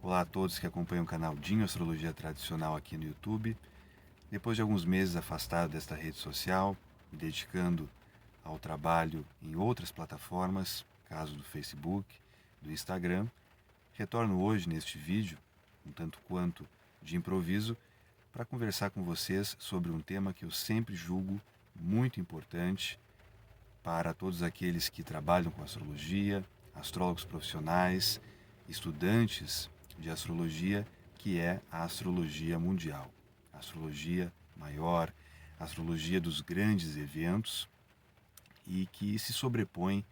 Olá a todos que acompanham o canal Dinho Astrologia Tradicional aqui no YouTube. Depois de alguns meses afastado desta rede social, me dedicando ao trabalho em outras plataformas, caso do Facebook, do Instagram, retorno hoje neste vídeo, um tanto quanto de improviso, para conversar com vocês sobre um tema que eu sempre julgo muito importante para todos aqueles que trabalham com astrologia, astrólogos profissionais, estudantes de astrologia, que é a astrologia mundial, a astrologia maior, a astrologia dos grandes eventos e que se sobrepõe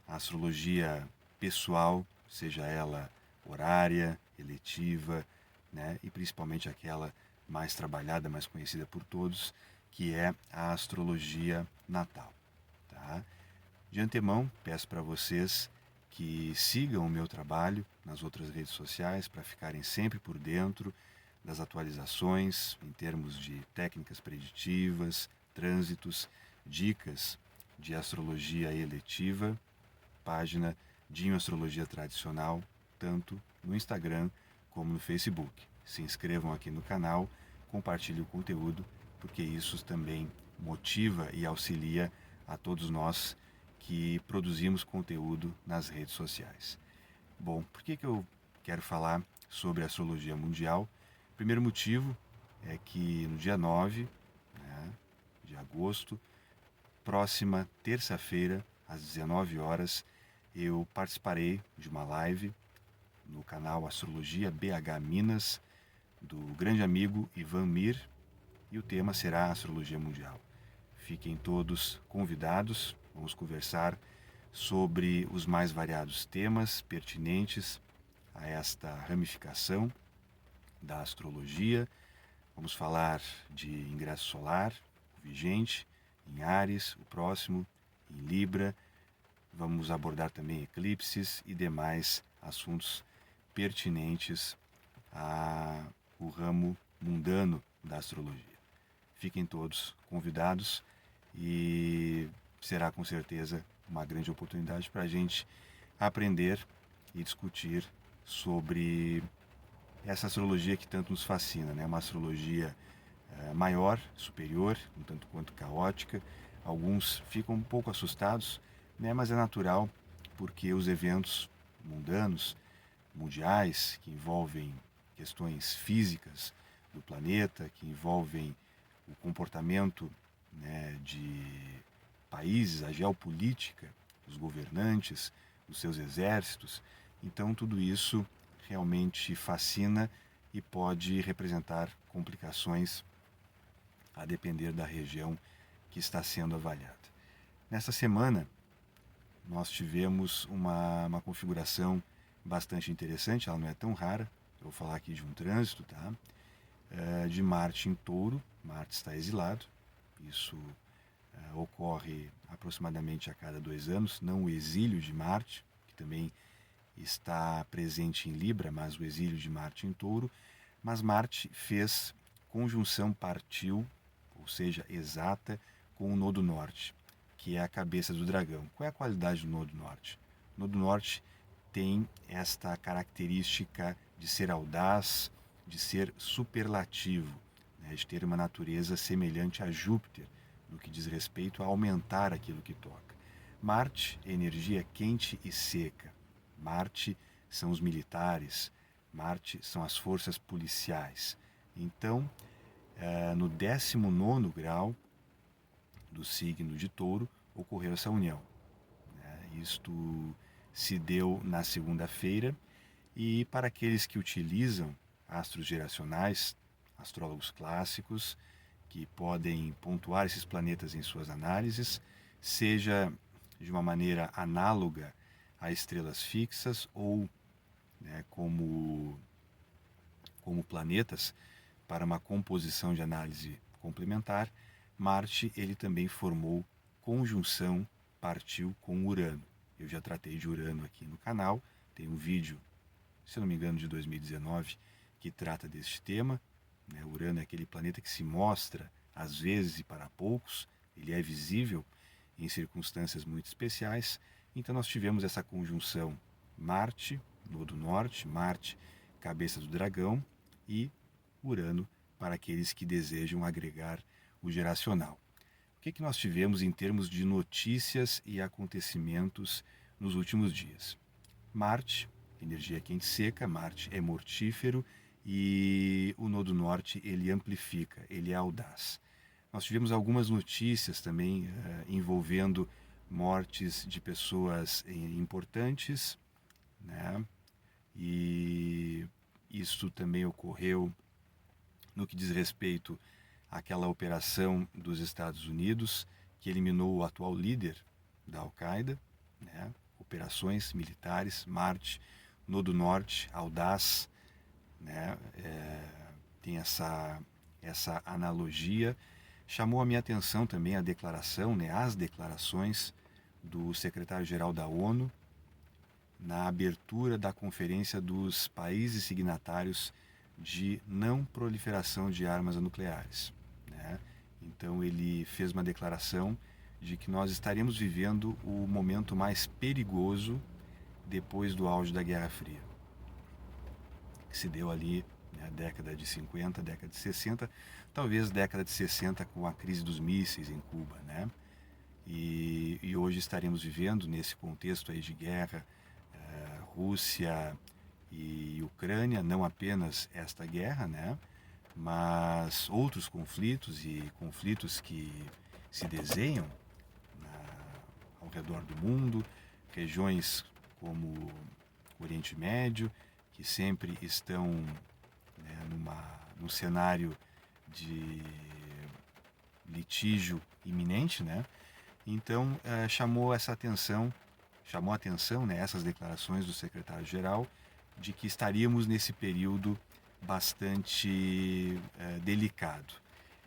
à astrologia pessoal, seja ela horária, eletiva, né, e principalmente aquela mais trabalhada, mais conhecida por todos, que é a astrologia natal. Tá? De antemão, peço para vocês que sigam o meu trabalho nas outras redes sociais para ficarem sempre por dentro das atualizações em termos de técnicas preditivas, trânsitos, dicas de astrologia eletiva, página Dinho Astrologia Tradicional, tanto no Instagram como no Facebook. Se inscrevam aqui no canal, compartilhem o conteúdo, porque isso também motiva e auxilia a todos nós que produzimos conteúdo nas redes sociais. Bom, por que eu quero falar sobre a astrologia mundial? O primeiro motivo é que no dia 9, né, de agosto, próxima terça-feira, às 19 horas, eu participarei de uma live no canal Astrologia BH Minas, do grande amigo Ivan Mir, e o tema será Astrologia Mundial. Fiquem todos convidados, vamos conversar sobre os mais variados temas pertinentes a esta ramificação da astrologia. Vamos falar de ingresso solar, o vigente, em Áries, o próximo, em Libra. Vamos abordar também eclipses e demais assuntos pertinentes ao ramo mundano da astrologia. Fiquem todos convidados e será com certeza uma grande oportunidade para a gente aprender e discutir sobre essa astrologia que tanto nos fascina, né? Uma astrologia maior, superior, um tanto quanto caótica. Alguns ficam um pouco assustados, né? Mas é natural, porque os eventos mundanos, mundiais, que envolvem questões físicas do planeta, que envolvem o comportamento, né, de países, a geopolítica, os governantes, os seus exércitos. Então, tudo isso realmente fascina e pode representar complicações a depender da região que está sendo avaliada. Nessa semana, nós tivemos uma configuração bastante interessante, ela não é tão rara. Eu vou falar aqui de um trânsito, tá? De Marte em Touro. Marte está exilado, isso ocorre aproximadamente a cada 2 anos, não o exílio de Marte, que também está presente em Libra, mas o exílio de Marte em Touro. Mas Marte fez conjunção partil, ou seja, exata, com o nodo norte, que é a cabeça do dragão. Qual é a qualidade do nodo norte? O nodo norte tem esta característica de ser audaz, de ser superlativo, né, de ter uma natureza semelhante a Júpiter, no que diz respeito a aumentar aquilo que toca. Marte é energia quente e seca. Marte são os militares. Marte são as forças policiais. Então, no 19º grau do signo de Touro, ocorreu essa união. Isto se deu na segunda-feira, e para aqueles que utilizam astros geracionais, astrólogos clássicos, que podem pontuar esses planetas em suas análises, seja de uma maneira análoga a estrelas fixas ou, né, como planetas para uma composição de análise complementar, Marte ele também formou conjunção partiu com Urano. Eu já tratei de Urano aqui no canal, tem um vídeo, se não me engano, de 2019, que trata deste tema. Urano é aquele planeta que se mostra às vezes e para poucos, ele é visível em circunstâncias muito especiais. Então nós tivemos essa conjunção Marte, nodo norte, Marte, cabeça do dragão, e Urano para aqueles que desejam agregar o geracional. O que nós tivemos em termos de notícias e acontecimentos nos últimos dias? Marte, energia quente seca, Marte é mortífero e o nodo norte ele amplifica, ele é audaz. Nós tivemos algumas notícias também envolvendo mortes de pessoas importantes, né? E isso também ocorreu no que diz respeito àquela operação dos Estados Unidos que eliminou o atual líder da Al-Qaeda, né? Operações militares, Marte, Nodo Norte, audaz, né? Tem essa analogia. Chamou a minha atenção também a declaração, né? As declarações do secretário-geral da ONU na abertura da Conferência dos Países Signatários de Não Proliferação de Armas Nucleares, né? Então ele fez uma declaração de que nós estaremos vivendo o momento mais perigoso depois do auge da Guerra Fria, que se deu ali na década de 50, década de 60, talvez década de 60 com a crise dos mísseis em Cuba, né? E hoje estaremos vivendo nesse contexto aí de guerra, Rússia e Ucrânia, não apenas esta guerra, né? Mas outros conflitos e conflitos que se desenham ao redor do mundo, regiões como o Oriente Médio, que sempre estão, né, num cenário de litígio iminente, né? Então chamou a atenção, né, essas declarações do secretário-geral de que estaríamos nesse período bastante delicado.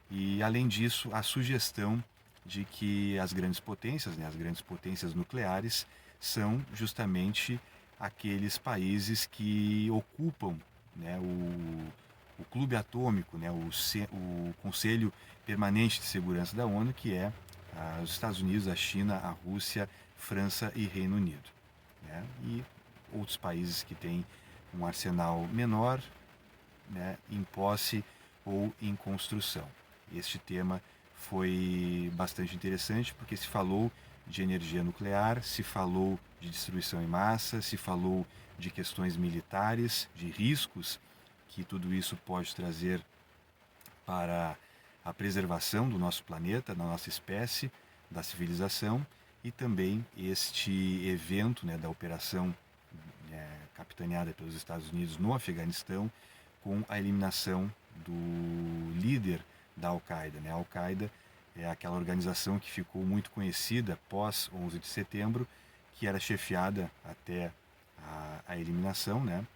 E além disso, a sugestão de que as grandes potências, né, as grandes potências nucleares, são justamente aqueles países que ocupam, né, o clube atômico, né, o Conselho Permanente de Segurança da ONU, que é os Estados Unidos, a China, a Rússia, França e Reino Unido, né, e outros países que têm um arsenal menor, né, em posse ou em construção. Este tema foi bastante interessante porque se falou de energia nuclear, se falou de destruição em massa, se falou de questões militares, de riscos que tudo isso pode trazer para a preservação do nosso planeta, da nossa espécie, da civilização, e também este evento, né, da operação capitaneada pelos Estados Unidos no Afeganistão, com a eliminação do líder da Al-Qaeda, né? A Al-Qaeda é aquela organização que ficou muito conhecida pós 11 de setembro, que era chefiada até a eliminação, né,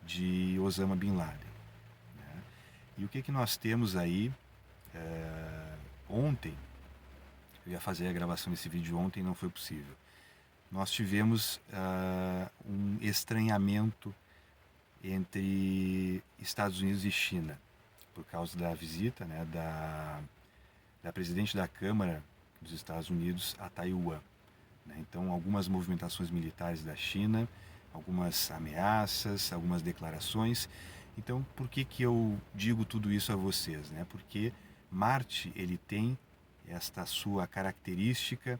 de Osama Bin Laden, né? E o que nós temos aí ontem? Eu ia fazer a gravação desse vídeo ontem, não foi possível. Nós tivemos um estranhamento entre Estados Unidos e China, por causa da visita, né, da presidente da Câmara dos Estados Unidos a Taiwan, né? Então, algumas movimentações militares da China, algumas ameaças, algumas declarações. Então, por que eu digo tudo isso a vocês, né? Porque Marte ele tem esta sua característica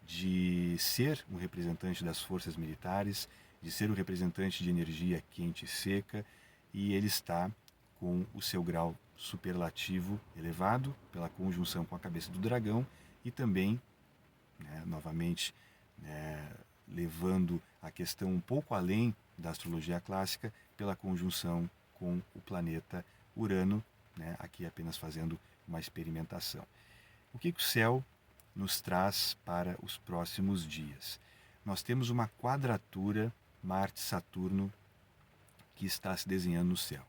de ser um representante das forças militares, de ser um representante de energia quente e seca, e ele está com o seu grau superlativo elevado pela conjunção com a cabeça do dragão e também, né, novamente, né, levando a questão um pouco além da astrologia clássica pela conjunção com o planeta Urano, né, aqui apenas fazendo uma experimentação. O que o céu nos traz para os próximos dias? Nós temos uma quadratura Marte-Saturno que está se desenhando no céu.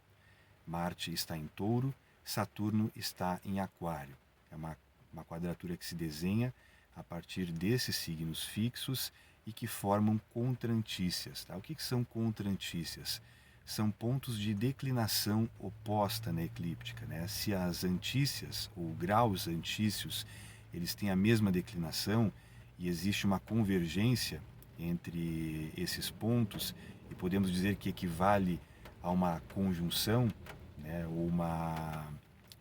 Marte está em Touro, Saturno está em Aquário. É uma quadratura que se desenha a partir desses signos fixos e que formam contrantícias. Tá? O que são contrantícias? São pontos de declinação oposta na eclíptica, né? Se as antícias ou graus antícios eles têm a mesma declinação e existe uma convergência entre esses pontos, e podemos dizer que equivale há uma conjunção, né, ou uma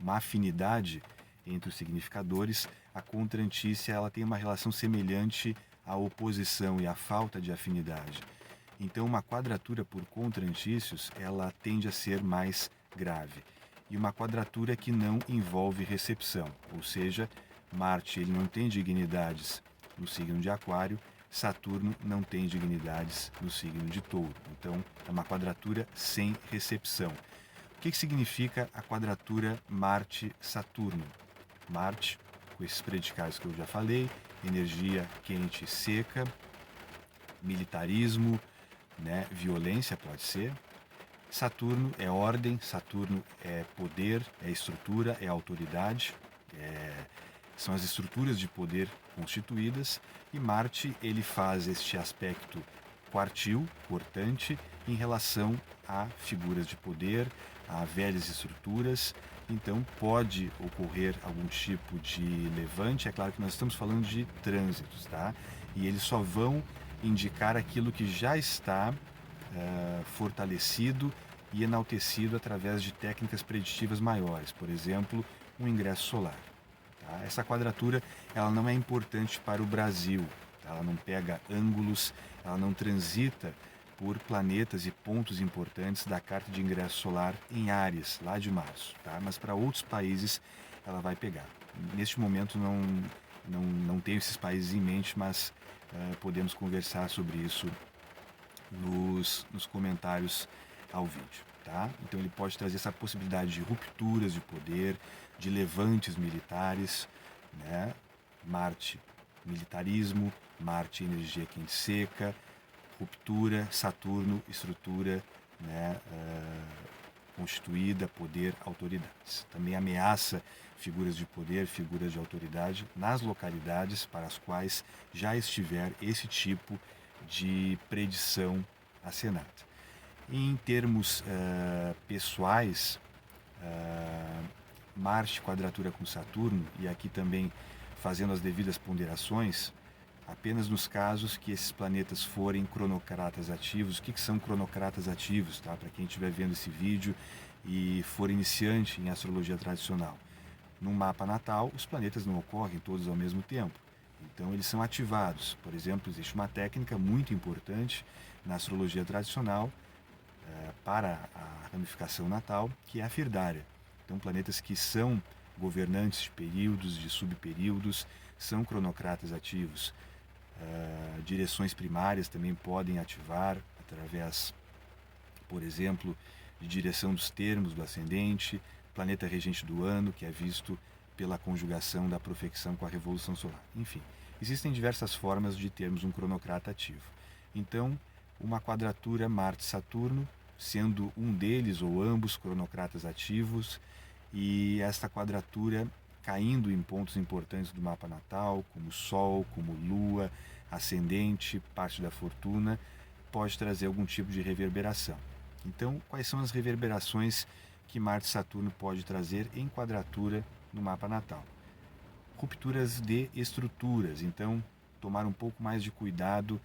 afinidade entre os significadores, a contrantícia ela tem uma relação semelhante à oposição e à falta de afinidade. Então, uma quadratura por contrantícios, ela tende a ser mais grave. E uma quadratura que não envolve recepção, ou seja, Marte ele não tem dignidades no signo de Aquário, Saturno não tem dignidades no signo de Touro. Então, é uma quadratura sem recepção. O que significa a quadratura Marte-Saturno? Marte, com esses predicados que eu já falei, energia quente e seca, militarismo, né, violência pode ser. Saturno é ordem, Saturno é poder, é estrutura, é autoridade, são as estruturas de poder constituídas, e Marte ele faz este aspecto quartil, cortante, em relação a figuras de poder, a velhas estruturas. Então pode ocorrer algum tipo de levante. É claro que nós estamos falando de trânsitos, tá? E eles só vão indicar aquilo que já está fortalecido e enaltecido através de técnicas preditivas maiores, por exemplo, um ingresso solar. Tá? Essa quadratura ela não é importante para o Brasil, tá? Ela não pega ângulos, ela não transita por planetas e pontos importantes da carta de ingresso solar em Áries, lá de março, tá? Mas para outros países ela vai pegar. Neste momento não tenho esses países em mente, mas podemos conversar sobre isso nos comentários ao vídeo. Tá? Então ele pode trazer essa possibilidade de rupturas de poder, de levantes militares, né? Marte, militarismo, Marte, energia quente seca, ruptura, Saturno, estrutura, né? Constituída, poder, autoridades. Também ameaça figuras de poder, figuras de autoridade nas localidades para as quais já estiver esse tipo de predição assinada. Em termos pessoais, Marte quadratura com Saturno, e aqui também fazendo as devidas ponderações, apenas nos casos que esses planetas forem cronocratas ativos. O que são cronocratas ativos, tá? Para quem estiver vendo esse vídeo e for iniciante em astrologia tradicional. Num mapa natal, os planetas não ocorrem todos ao mesmo tempo. Então eles são ativados. Por exemplo, existe uma técnica muito importante na astrologia tradicional para a ramificação natal, que é a Firdária. Então planetas que são governantes de períodos, de subperíodos, são cronocratas ativos. Direções primárias também podem ativar através, por exemplo, de direção dos termos do ascendente, planeta regente do ano, que é visto pela conjugação da profecção com a revolução solar. Enfim, existem diversas formas de termos um cronocrata ativo. Então, uma quadratura Marte-Saturno, sendo um deles ou ambos cronocratas ativos, e esta quadratura caindo em pontos importantes do mapa natal, como Sol, como Lua, ascendente, parte da fortuna, pode trazer algum tipo de reverberação. Então, quais são as reverberações que Marte e Saturno pode trazer em quadratura no mapa natal? Rupturas de estruturas, então tomar um pouco mais de cuidado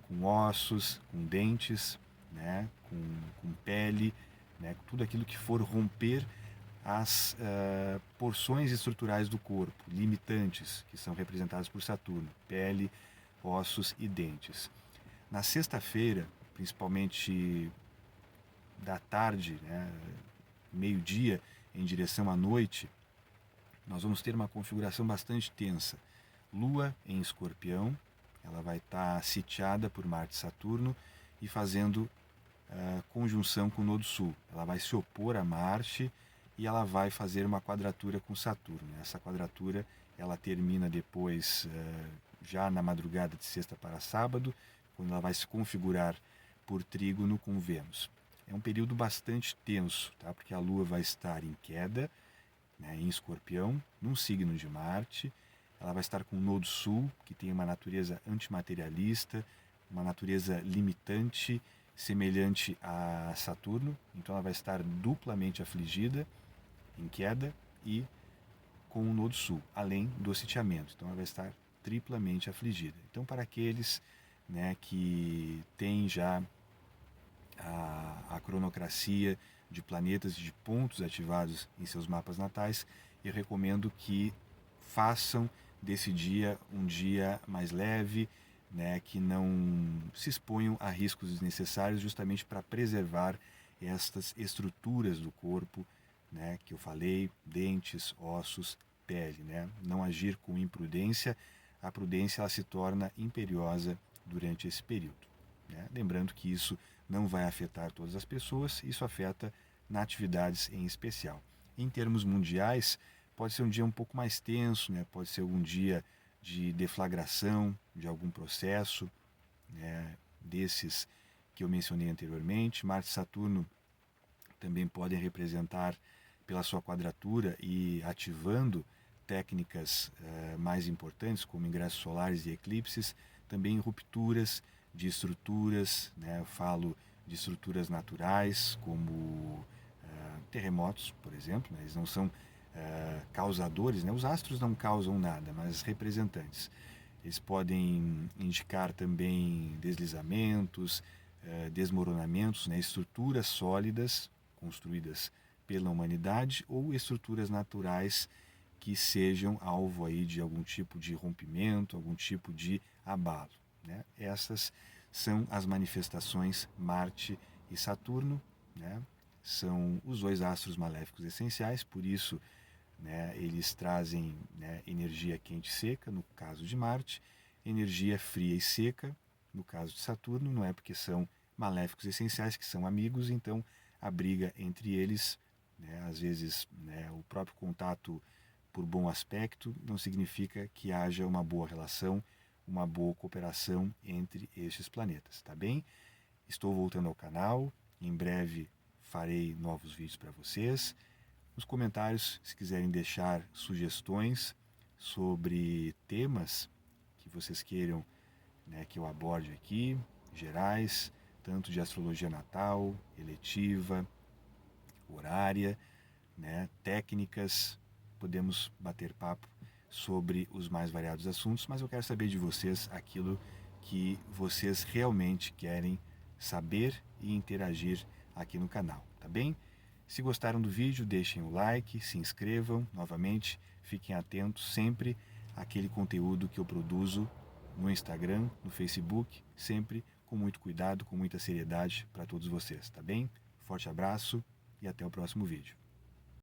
com ossos, com dentes, né, com pele, né, tudo aquilo que for romper as porções estruturais do corpo, limitantes, que são representadas por Saturno, pele, ossos e dentes. Na sexta-feira, principalmente da tarde, né, meio-dia, em direção à noite, nós vamos ter uma configuração bastante tensa. Lua em Escorpião, ela vai estar sitiada por Marte e Saturno e fazendo conjunção com o Nodo Sul. Ela vai se opor a Marte e ela vai fazer uma quadratura com Saturno. Essa quadratura ela termina depois, já na madrugada de sexta para sábado, quando ela vai se configurar por trígono com Vênus. É um período bastante tenso, tá? Porque a Lua vai estar em queda, né, em Escorpião, num signo de Marte. Ela vai estar com o Nodo Sul, que tem uma natureza antimaterialista, uma natureza limitante, semelhante a Saturno. Então ela vai estar duplamente afligida, em queda, e com o Nodo Sul, além do sitiamento. Então ela vai estar triplamente afligida. Então, para aqueles, né, que têm já a cronocracia de planetas e de pontos ativados em seus mapas natais, eu recomendo que façam desse dia um dia mais leve, né, que não se exponham a riscos desnecessários, justamente para preservar estas estruturas do corpo, né, que eu falei, dentes, ossos, pele, né? Não agir com imprudência, a prudência ela se torna imperiosa durante esse período, né? Lembrando que isso não vai afetar todas as pessoas, isso afeta na atividades em especial. Em termos mundiais, pode ser um dia um pouco mais tenso, né? Pode ser algum dia de deflagração de algum processo, né? Desses que eu mencionei anteriormente. Marte e Saturno também podem representar, pela sua quadratura e ativando técnicas mais importantes, como ingressos solares e eclipses, também rupturas de estruturas, né? Eu falo de estruturas naturais, como terremotos, por exemplo, né? Eles não são causadores, né? Os astros não causam nada, mas representantes. Eles podem indicar também deslizamentos, desmoronamentos, né? Estruturas sólidas construídas pela humanidade ou estruturas naturais que sejam alvo aí de algum tipo de rompimento, algum tipo de abalo, né? Essas são as manifestações Marte e Saturno, né? São os dois astros maléficos essenciais, por isso, né, eles trazem, né, energia quente e seca, no caso de Marte, energia fria e seca, no caso de Saturno, não é porque são maléficos essenciais, que são amigos, então a briga entre eles, né, às vezes, né, o próprio contato por bom aspecto não significa que haja uma boa relação, uma boa cooperação entre estes planetas, tá bem? Estou voltando ao canal, em breve farei novos vídeos para vocês. Nos comentários, se quiserem deixar sugestões sobre temas que vocês queiram, né, que eu aborde aqui, gerais, tanto de astrologia natal, eletiva, horária, né, técnicas, podemos bater papo sobre os mais variados assuntos, mas eu quero saber de vocês aquilo que vocês realmente querem saber e interagir aqui no canal, tá bem? Se gostaram do vídeo, deixem o like, se inscrevam novamente, fiquem atentos sempre àquele conteúdo que eu produzo no Instagram, no Facebook, sempre com muito cuidado, com muita seriedade para todos vocês, tá bem? Forte abraço e até o próximo vídeo.